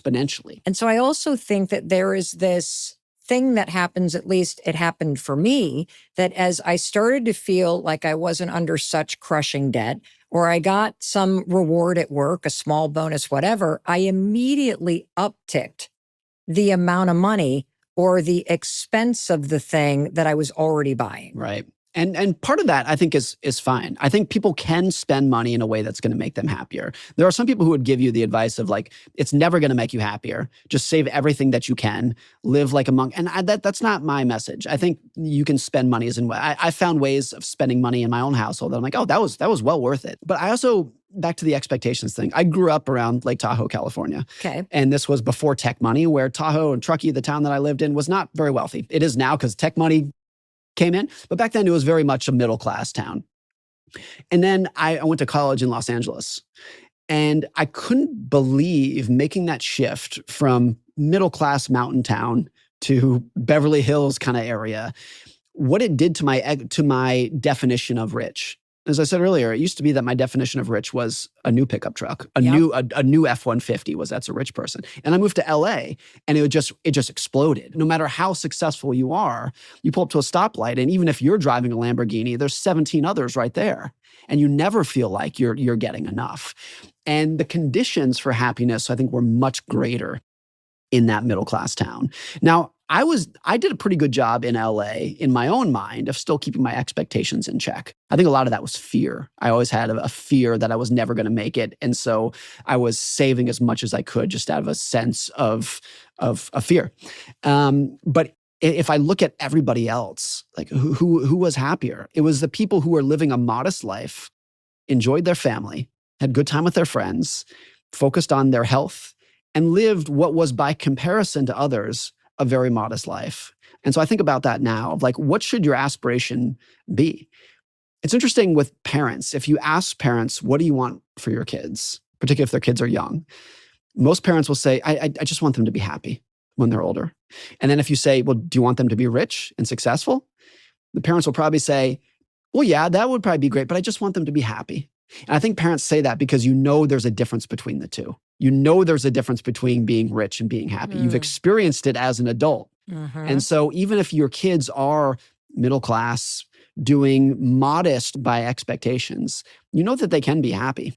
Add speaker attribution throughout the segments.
Speaker 1: exponentially.
Speaker 2: And so I also think that there is this thing that happens, at least it happened for me, that as I started to feel like I wasn't under such crushing debt, or I got some reward at work, a small bonus, whatever, I immediately upticked the amount of money or the expense of the thing that I was already buying.
Speaker 1: Right. And part of that, I think, is fine. I think people can spend money in a way that's going to make them happier. There are some people who would give you the advice of like, it's never going to make you happier. Just save everything that you can, live like a monk. And that's not my message. I think you can spend money as in way. I found ways of spending money in my own household that I'm like, oh, that was well worth it. But I also, back to the expectations thing, I grew up around Lake Tahoe, California.
Speaker 2: Okay.
Speaker 1: And this was before tech money, where Tahoe and Truckee, the town that I lived in, was not very wealthy. It is now because tech money came in. But back then it was very much a middle-class town. And then I went to college in Los Angeles. And I couldn't believe making that shift from middle-class mountain town to Beverly Hills kind of area, what it did to my definition of rich. As I said earlier, it used to be that my definition of rich was a new pickup truck, a new F-150 that's a rich person. And I moved to LA and it just exploded. No matter how successful you are, you pull up to a stoplight and even if you're driving a Lamborghini, there's 17 others right there. And you never feel like you're getting enough. And the conditions for happiness, I think, were much greater in that middle-class town. Now, I did a pretty good job in LA in my own mind of still keeping my expectations in check. I think a lot of that was fear. I always had a fear that I was never going to make it. And so I was saving as much as I could just out of a sense of fear. But if I look at everybody else, like who was happier? It was the people who were living a modest life, enjoyed their family, had good time with their friends, focused on their health, and lived what was by comparison to others a very modest life. And so I think about that now of like, what should your aspiration be? It's interesting with parents. If you ask parents, what do you want for your kids, particularly if their kids are young? Most parents will say, I just want them to be happy when they're older. And then if you say, well, do you want them to be rich and successful? The parents will probably say, well, yeah, that would probably be great, but I just want them to be happy. And I think parents say that because there's a difference between the two. There's a difference between being rich and being happy. You've experienced it as an adult. And so even if your kids are middle class, doing modest by expectations, you know that they can be happy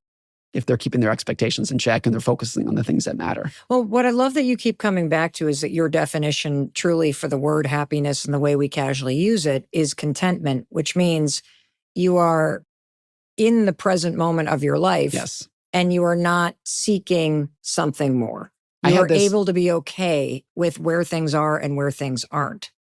Speaker 1: if they're keeping their expectations in check and they're focusing on the things that matter.
Speaker 2: Well, what I love that you keep coming back to is that your definition truly for the word happiness and the way we casually use it is contentment, which means you are in the present moment of your life.
Speaker 1: Yes.
Speaker 2: And you are not seeking something more. You are able to be okay with where things are and where things aren't.